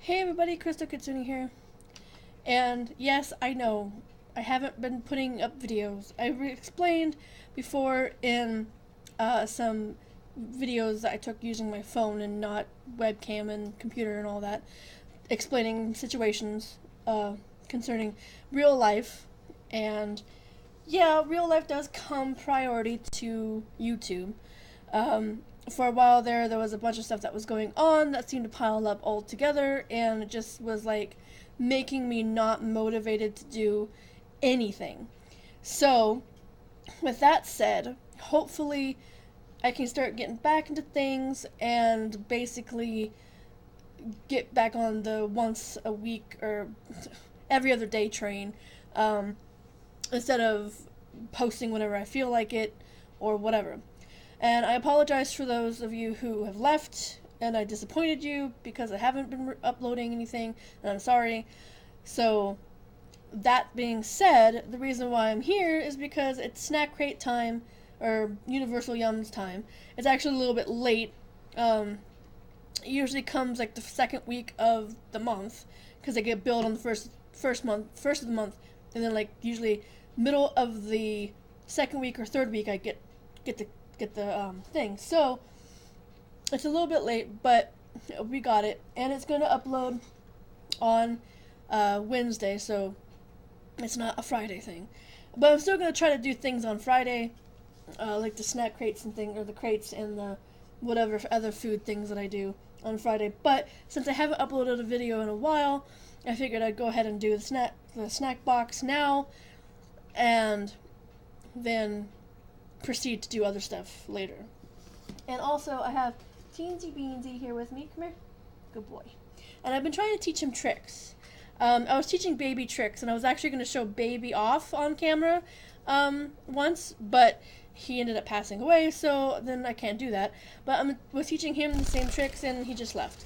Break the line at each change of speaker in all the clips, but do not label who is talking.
Hey everybody, Crystal Kitsune here. And yes, I know, I haven't been putting up videos. I explained before in some videos that I took using my phone and not webcam and computer and all that, explaining situations concerning real life. And yeah, real life does come priority to YouTube. For a while there was a bunch of stuff that was going on that seemed to pile up all together, and it just was like making me not motivated to do anything. So, with that said, hopefully I can start getting back into things and basically get back on the once a week or every other day train, instead of posting whenever I feel like it or whatever. And I apologize for those of you who have left and I disappointed you because I haven't been uploading anything, and I'm sorry. So, that being said, the reason why I'm here is because it's snack crate time, or Universal Yums time. It's actually a little bit late. It usually comes like the second week of the month, because they get billed on the first of the month, and then like usually middle of the second week or third week I get the thing. So it's a little bit late, but we got it, and it's going to upload on Wednesday, so it's not a Friday thing. But I'm still going to try to do things on Friday, like the snack crates and things, or the crates and the whatever other food things that I do on Friday. But since I haven't uploaded a video in a while, I figured I'd go ahead and do the snack box now, and then proceed to do other stuff later. And also, I have Teensy Beansy here with me. Come here. Good boy. And I've been trying to teach him tricks. I was teaching Baby tricks, and I was actually going to show Baby off on camera once, but he ended up passing away, so then I can't do that. But I was teaching him the same tricks, and he just left.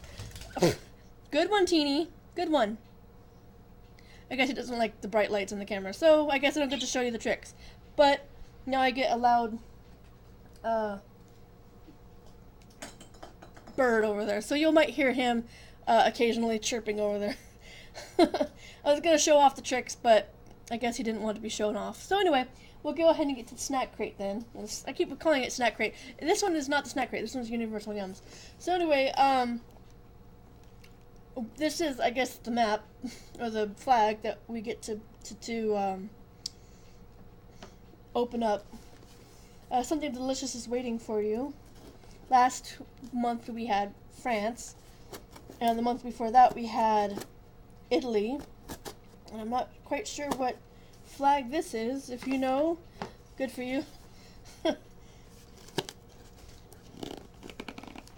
Good one, Teeny. Good one. I guess he doesn't like the bright lights on the camera, so I guess I don't get to show you the tricks. But now I get a loud bird over there, so you might hear him occasionally chirping over there. I was going to show off the tricks, but I guess he didn't want to be shown off. So anyway, we'll go ahead and get to the snack crate then. I keep calling it snack crate. This one is not the snack crate. This one's Universal Yums. So anyway, this is, I guess, the map, or the flag that we get to open up. Something delicious is waiting for you. Last month we had France, and the month before that we had Italy. And I'm not quite sure what flag this is. If you know, good for you. Because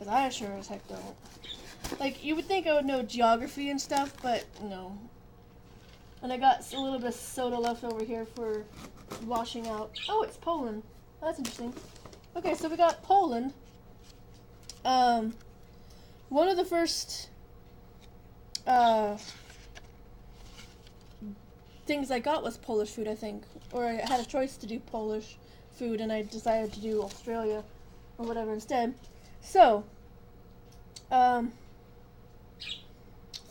I sure as heck don't. Like, you would think I would know geography and stuff, but no. And I got a little bit of soda left over here for washing out. Oh, it's Poland. Oh, that's interesting. Okay, so we got Poland. One of the first things I got was Polish food, I think. Or I had a choice to do Polish food, and I decided to do Australia or whatever instead. So, so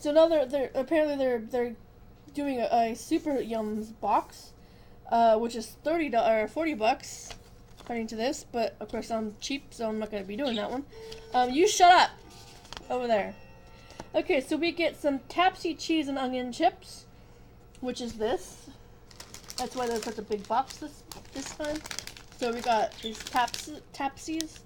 now they're apparently doing a Super Yums box, which is $30 or $40 according to this, but of course I'm cheap, so I'm not going to be doing that one. You shut up over there. Okay, so we get some Tapsi cheese and onion chips, which is this. That's why there's such a big box this time. So we got these Tapsies,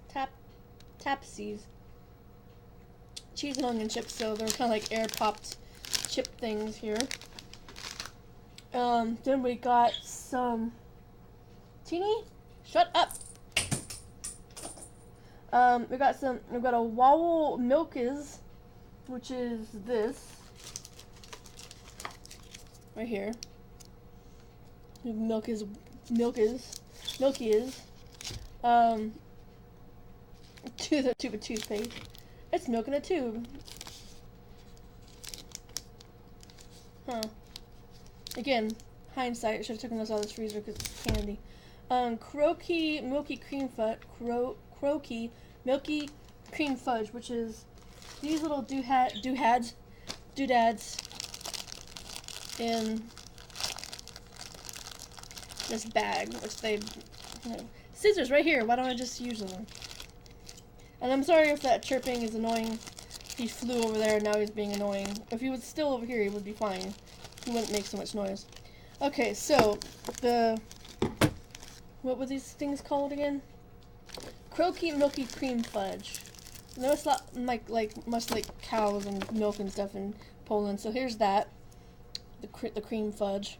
cheese and onion chips, so they're kind of like air popped chip things here. Then we got some Teeny, shut up. We got a Wowel Milkies, which is this right here. Milky is. To the tube of toothpaste. It's milk in a tube. Huh. Again, hindsight, I should have taken this out of this freezer because it's candy. Croaky Milky Cream Fudge. Croaky Milky Cream Fudge, which is these little doodads doodads in this bag, which they, you know, scissors right here. Why don't I just use them? And I'm sorry if that chirping is annoying. He flew over there and now he's being annoying. If he was still over here, he would be fine. He wouldn't make so much noise. Okay, so what were these things called again? Croaky Milky Cream Fudge. I know it's not much like cows and milk and stuff in Poland. So here's that, the cream fudge.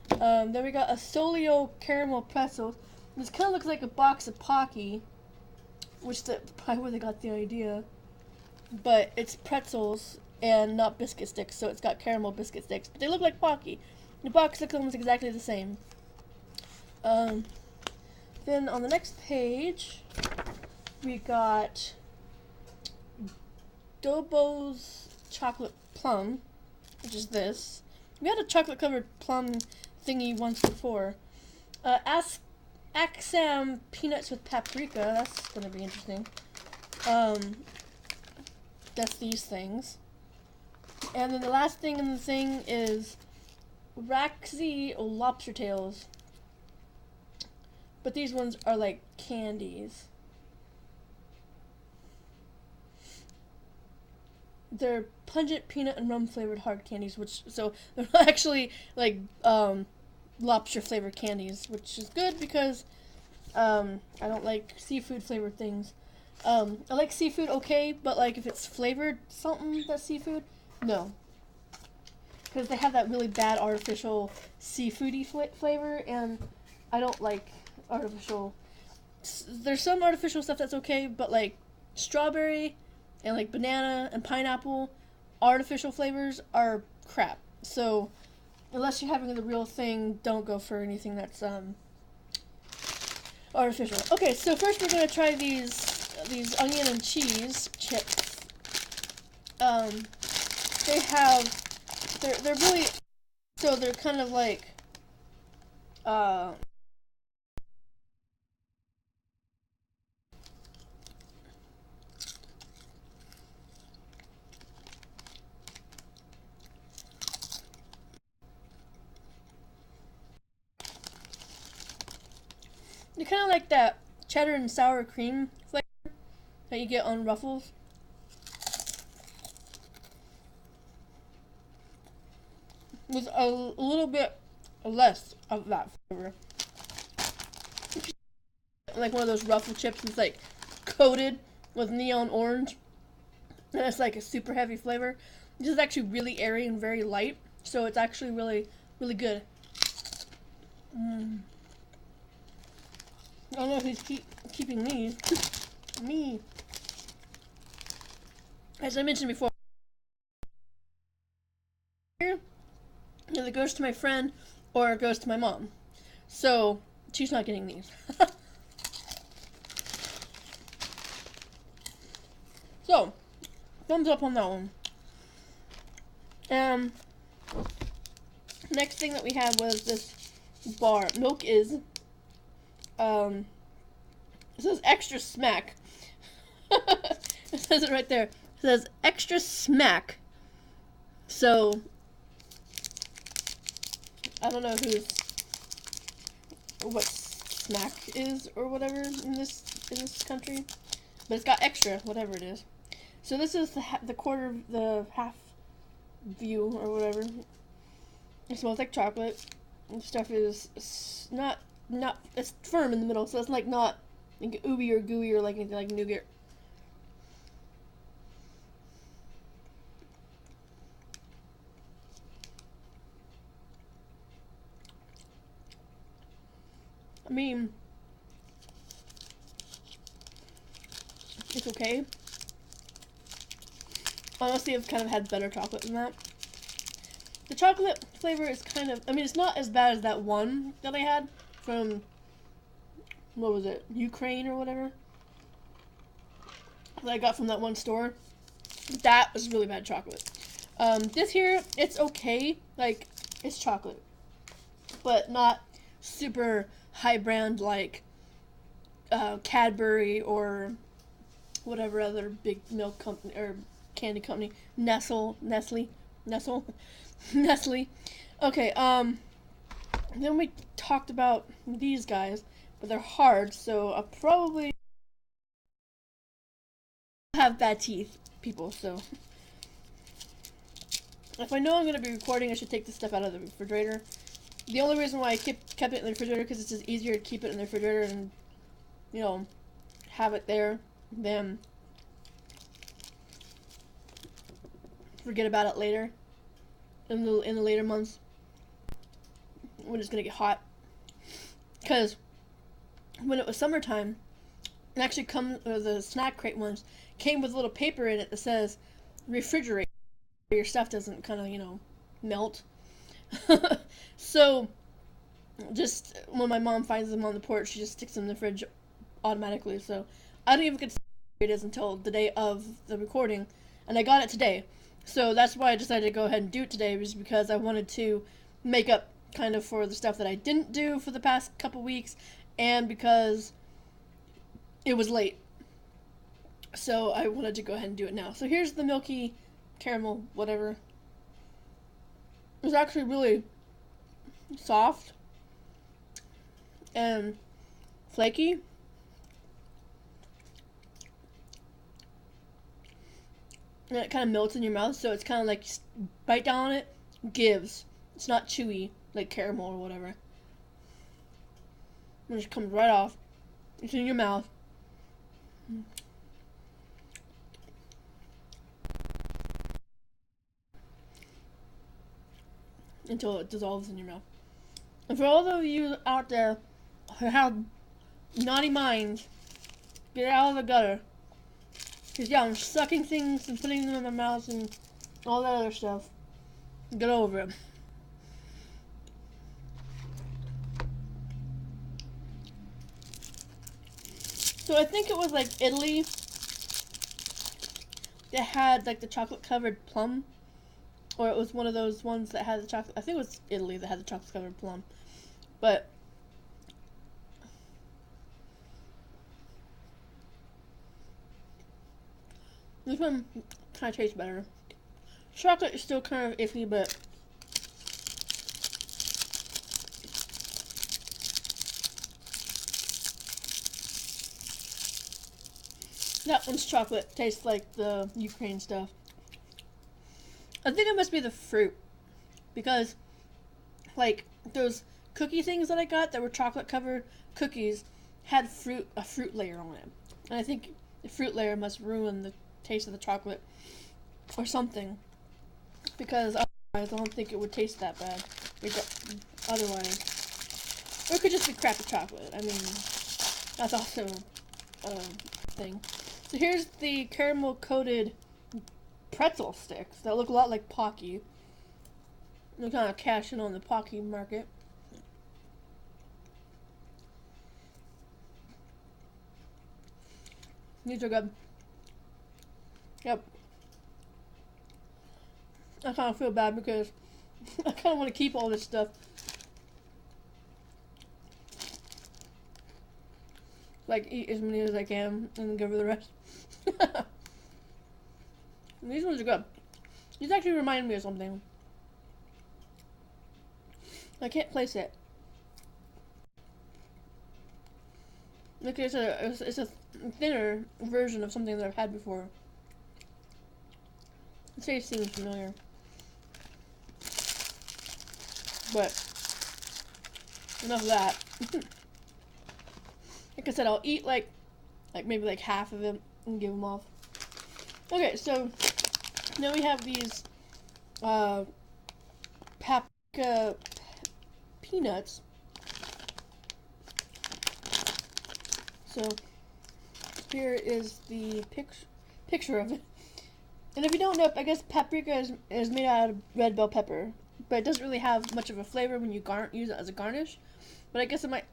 Then we got a Solio caramel pretzels. This kind of looks like a box of Pocky, which probably where they got the idea. But it's pretzels and not biscuit sticks, so it's got caramel biscuit sticks. But they look like Pocky. The box looks almost exactly the same. Then on the next page, we got Dobbo's chocolate plum, which is this. We had a chocolate covered plum thingy once before. Axam peanuts with paprika. That's gonna be interesting. That's these things. And then the last thing in the thing is Raxy lobster tails. But these ones are like candies. They're pungent peanut and rum flavored hard candies, so they're actually like lobster flavored candies, which is good because I don't like seafood flavored things. I like seafood okay, but like if it's flavored something that's seafood, no. Because they have that really bad artificial seafoody flavor, and I don't like artificial. There's some artificial stuff that's okay, but like strawberry and like banana and pineapple artificial flavors are crap. So unless you're having the real thing, don't go for anything that's artificial. Okay, so first we're gonna try these onion and cheese chips. They're really, so they're kind of like they're kind of like that cheddar and sour cream flavor that you get on Ruffles. With a little bit less of that flavor. Like one of those Ruffle chips that's like coated with neon orange. And it's like a super heavy flavor. This is actually really airy and very light. So it's actually really, really good. I don't know who's keeping these. Me. As I mentioned before, either goes to my friend or it goes to my mom. So she's not getting these. So, thumbs up on that one. Next thing that we had was this bar. Milk is, it says extra smack. It says it right there. It says extra smack. So, I don't know what smack is or whatever in this country, but it's got extra, whatever it is. So this is the half view or whatever. It smells like chocolate. And stuff is not it's firm in the middle, so it's like not like ooey or gooey or like anything like nougat. I mean, it's okay. Honestly, I've kind of had better chocolate than that. The chocolate flavor is kind of, I mean, it's not as bad as that one that I had from, what was it, Ukraine or whatever, that I got from that one store. That was really bad chocolate. This here, it's okay, like, it's chocolate, but not super high brand like Cadbury or whatever other big milk company or candy company, Nestle. Nestle. Nestle. Okay, then we talked about these guys, but they're hard, so I'll probably have bad teeth, people, so if I know I'm going to be recording, I should take this stuff out of the refrigerator. The only reason why I kept it in the refrigerator because it's just easier to keep it in the refrigerator and, you know, have it there than forget about it later in the later months when it's going to get hot. Because when it was summertime, it actually the snack crate ones came with a little paper in it that says refrigerate. Your stuff doesn't kind of, you know, melt. So just when my mom finds them on the porch, she just sticks them in the fridge automatically. So I don't even get to see what it is until the day of the recording, and I got it today. So that's why I decided to go ahead and do it today, was because I wanted to make up kind of for the stuff that I didn't do for the past couple weeks, and because it was late. So I wanted to go ahead and do it now. So here's the milky caramel whatever. It's actually really soft and flaky. And it kind of melts in your mouth, so it's kind of like you bite down on it, gives. It's not chewy like caramel or whatever. It just comes right off. It's in your mouth. Until it dissolves in your mouth. And for all of you out there who have naughty minds, get out of the gutter. Because, yeah, I'm sucking things and putting them in my mouth and all that other stuff. Get over it. So I think it was like Italy that had like the chocolate covered plum. Or it was one of those ones that had the chocolate. I think it was Italy that had the chocolate covered plum. But this one kind of tastes better. Chocolate is still kind of iffy, but that one's chocolate tastes like the Ukraine stuff. I think it must be the fruit, because like those cookie things that I got that were chocolate covered cookies had a fruit layer on it, and I think the fruit layer must ruin the taste of the chocolate or something, because otherwise I don't think it would taste that bad. Otherwise, or it could just be crappy chocolate. I mean, that's also a thing. So here's the caramel coated pretzel sticks that look a lot like Pocky. They're kind of cashing on the Pocky market. These are good. Yep. I kind of feel bad because I kind of want to keep all this stuff. Like, eat as many as I can and then give her the rest. These ones are good. These actually remind me of something. I can't place it. Like it's a thinner version of something that I've had before. The taste seems familiar. But enough of that. Like I said, I'll eat like maybe like half of it and give them off. Okay, so now we have these paprika peanuts. So here is the picture of it. And if you don't know, I guess paprika is made out of red bell pepper, but it doesn't really have much of a flavor when you use it as a garnish. But I guess it might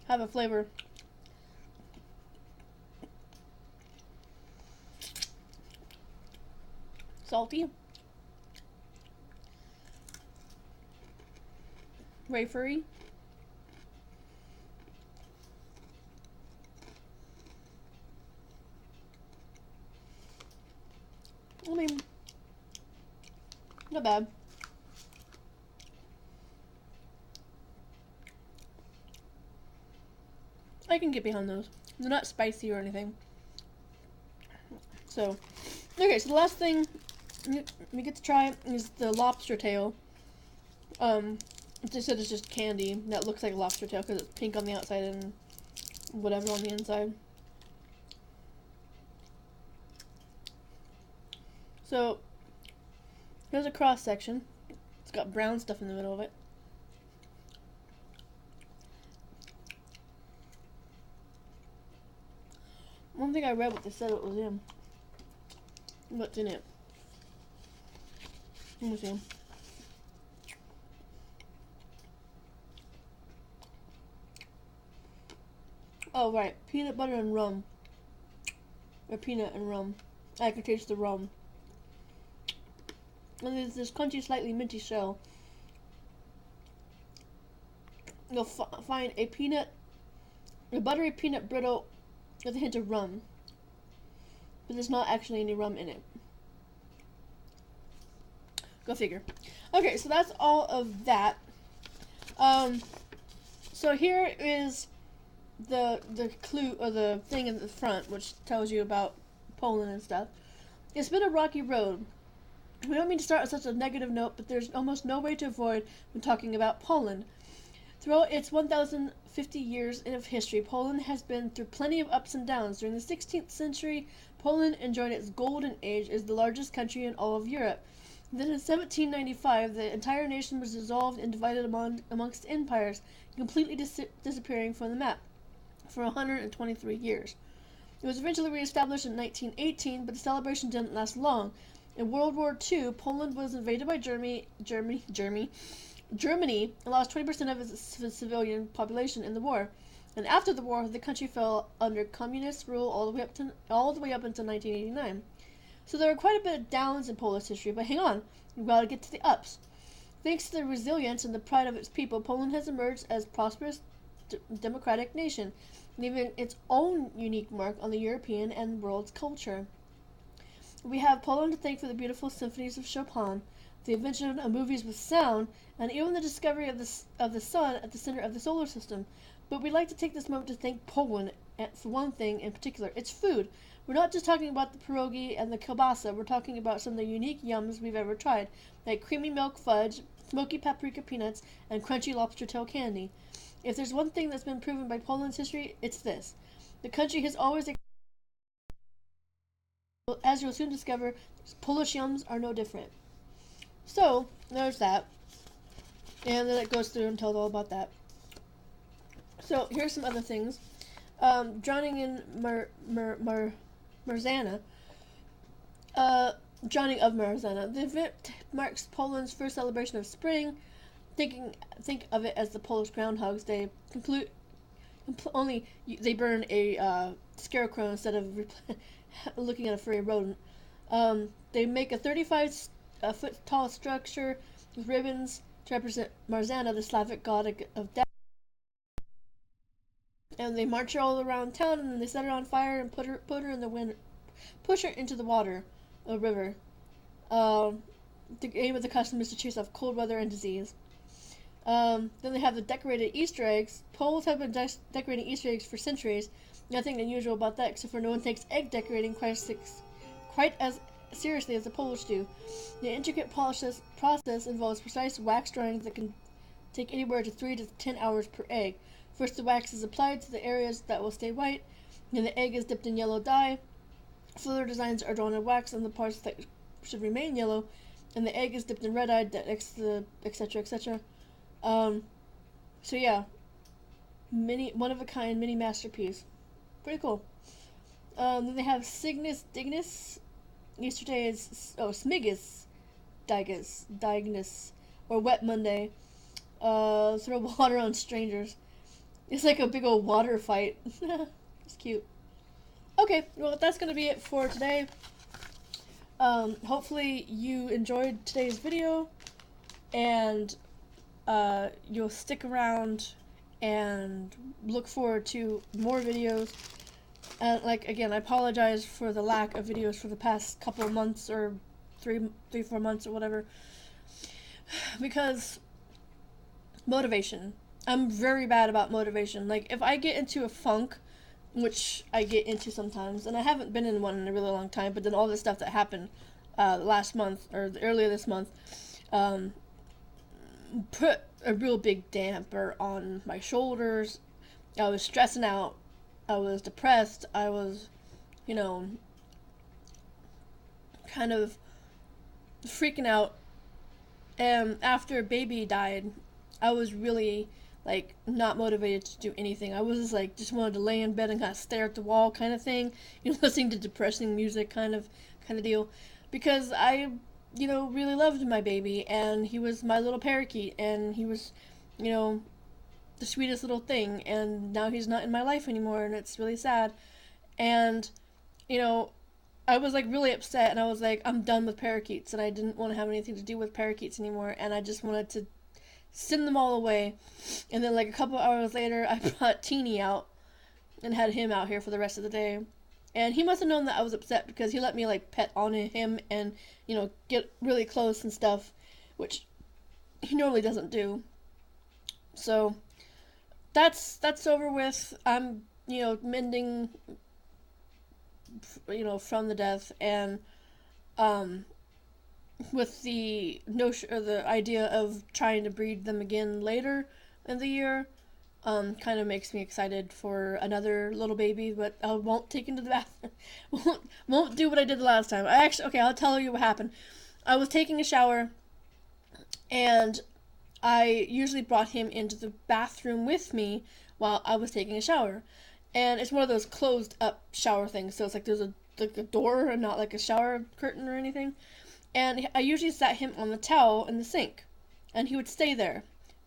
have a flavor. Salty, wafery, let me Not bad. I can get behind those. They're not spicy or anything. So, okay, so the last thing we get to try is the lobster tail. They said it's just candy that looks like a lobster tail because it's pink on the outside and whatever on the inside. So, here's a cross section. It's got brown stuff in the middle of it. One thing I read what they said it was in. What's in it? Let me see. Oh, right. Peanut butter and rum. Or peanut and rum. I can taste the rum. And there's this crunchy, slightly minty shell. You'll find a buttery peanut brittle with a hint of rum. But there's not actually any rum in it. Go figure. Okay, so that's all of that. So here is the clue, or the thing in the front, which tells you about Poland and stuff. It's been a rocky road. We don't mean to start on such a negative note, but there's almost no way to avoid when talking about Poland. Throughout its 1,050 years of history, Poland has been through plenty of ups and downs. During the 16th century, Poland enjoyed its golden age as the largest country in all of Europe. Then in 1795, the entire nation was dissolved and divided amongst empires, completely disappearing from the map for 123 years. It was eventually reestablished in 1918, but the celebration didn't last long. In World War II, Poland was invaded by Germany and lost 20% of its civilian population in the war. And after the war, the country fell under communist rule all the way up until 1989. So there are quite a bit of downs in Polish history, but hang on, we've got to get to the ups. Thanks to the resilience and the pride of its people, Poland has emerged as a prosperous democratic nation, leaving its own unique mark on the European and world's culture. We have Poland to thank for the beautiful symphonies of Chopin, the invention of movies with sound, and even the discovery of the sun at the center of the solar system. But we'd like to take this moment to thank Poland for one thing in particular: its food. We're not just talking about the pierogi and the kielbasa, we're talking about some of the unique yums we've ever tried, like creamy milk fudge, smoky paprika peanuts, and crunchy lobster tail candy. If there's one thing that's been proven by Poland's history, it's this. The country has always, as you'll soon discover, Polish yums are no different. So, there's that. And then it goes through and tells all about that. So, here's some other things. Drowning in Marzana. Drowning of Marzana. The event marks Poland's first celebration of spring. Think of it as the Polish Groundhog's Day. Only they burn a scarecrow instead of looking at a furry rodent. They make a 35-foot tall structure with ribbons to represent Marzana, the Slavic god of death. And they march her all around town, and then they set her on fire and push her in the wind, push her into the water, a river. The aim of the custom is to chase off cold weather and disease. Then they have the decorated Easter eggs. Poles have been decorating Easter eggs for centuries. Nothing unusual about that, except for no one takes egg decorating quite as seriously as the Polish do. The intricate process involves precise wax drawings that can take anywhere to 3 to 10 hours per egg. First, the wax is applied to the areas that will stay white, then the egg is dipped in yellow dye. Further designs are drawn in wax on the parts that should remain yellow, and the egg is dipped in red dye, etc., etc. So yeah, one of a kind mini masterpiece. Pretty cool. Then they have Cygnus Dignus. Easter Day is Smigus Dignus, or Wet Monday. Throw water on strangers. It's like a big old water fight. It's cute. Okay, well that's gonna be it for today. Hopefully you enjoyed today's video, and you'll stick around and look forward to more videos. Again, I apologize for the lack of videos for the past couple of months or 4 months or whatever, because motivation. I'm very bad about motivation. Like, if I get into a funk, which I get into sometimes, and I haven't been in one in a really long time, but then all this stuff that happened last month, or earlier this month, um, put a real big damper on my shoulders. I was stressing out. I was depressed. I was, you know, kind of freaking out. And after baby died, I was really like not motivated to do anything. I was just wanted to lay in bed and kind of stare at the wall kind of thing, listening to depressing music kind of deal, because I, really loved my baby, and he was my little parakeet, and he was, you know, the sweetest little thing, and now he's not in my life anymore, and it's really sad. And, you know, I was like really upset, and I was like, I'm done with parakeets, and I didn't want to have anything to do with parakeets anymore, and I just wanted to send them all away. And then like a couple hours later, I brought Teeny out and had him out here for the rest of the day. And he must have known that I was upset, because he let me like pet on him and, get really close and stuff, which he normally doesn't do. So that's over with. I'm, mending, from the death, and um with the notion or the idea of trying to breed them again later in the year, kind of makes me excited for another little baby. But I won't take him to the bathroom. won't do what I did the last time. Okay, I'll tell you what happened. I was taking a shower, and I usually brought him into the bathroom with me while I was taking a shower. And it's one of those closed up shower things, so it's like there's like a door and not like a shower curtain or anything. And I usually sat him on the towel in the sink, and he would stay there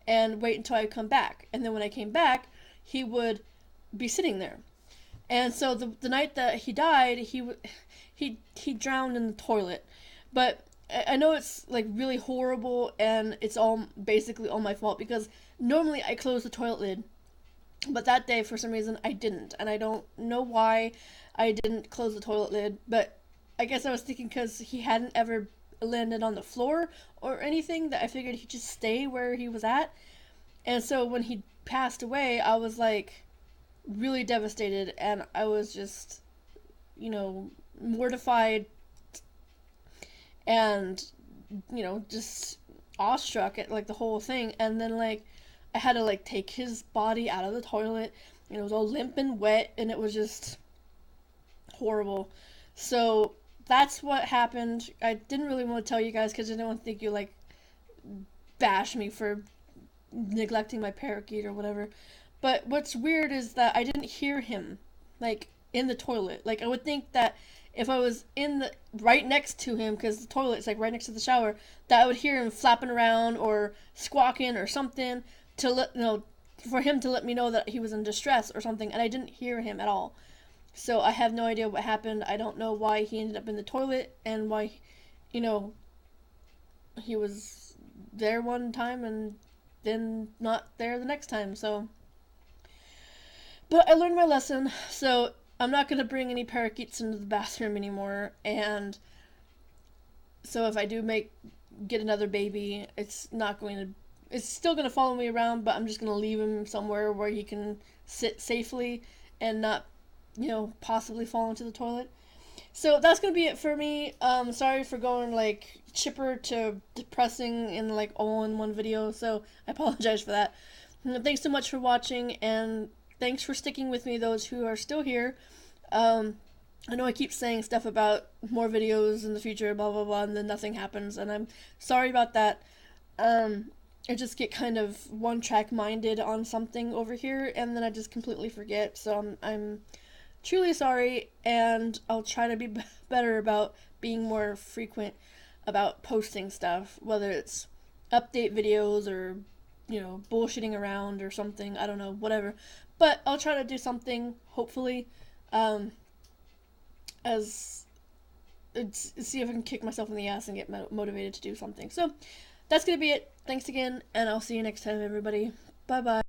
and wait until I would come back. And then when I came back, he would be sitting there. And so the night that he died, he drowned in the toilet. But I know it's like really horrible, and it's all basically all my fault, because normally I close the toilet lid, but that day for some reason I didn't, and I don't know why I didn't close the toilet lid. But I guess I was thinking because he hadn't ever landed on the floor or anything, that I figured he'd just stay where he was at. And so when he passed away, I was like really devastated, and I was just, mortified, and, just awestruck at like the whole thing. And then like I had to like take his body out of the toilet, and it was all limp and wet, and it was just horrible. So that's what happened. I didn't really want to tell you guys, because I didn't want to think you like bash me for neglecting my parakeet or whatever. But what's weird is that I didn't hear him like in the toilet. Like, I would think that if I was in the right next to him, because the toilet's like right next to the shower, that I would hear him flapping around or squawking or something to for him to let me know that he was in distress or something. And I didn't hear him at all. So I have no idea what happened. I don't know why he ended up in the toilet, and why, he was there one time and then not there the next time. So, but I learned my lesson. So I'm not going to bring any parakeets into the bathroom anymore. And so if I do get another baby, it's still going to follow me around, but I'm just going to leave him somewhere where he can sit safely and not, possibly fall into the toilet. So that's going to be it for me. Sorry for going like chipper to depressing in like all in one video. So I apologize for that. Thanks so much for watching, and thanks for sticking with me, those who are still here. I know I keep saying stuff about more videos in the future, blah blah blah, and then nothing happens, and I'm sorry about that. I just get kind of one-track minded on something over here, and then I just completely forget. So I'm truly sorry, and I'll try to be better about being more frequent about posting stuff, whether it's update videos or, bullshitting around or something. I don't know, whatever. But I'll try to do something, hopefully, see if I can kick myself in the ass and get motivated to do something. So that's going to be it. Thanks again, and I'll see you next time, everybody. Bye-bye.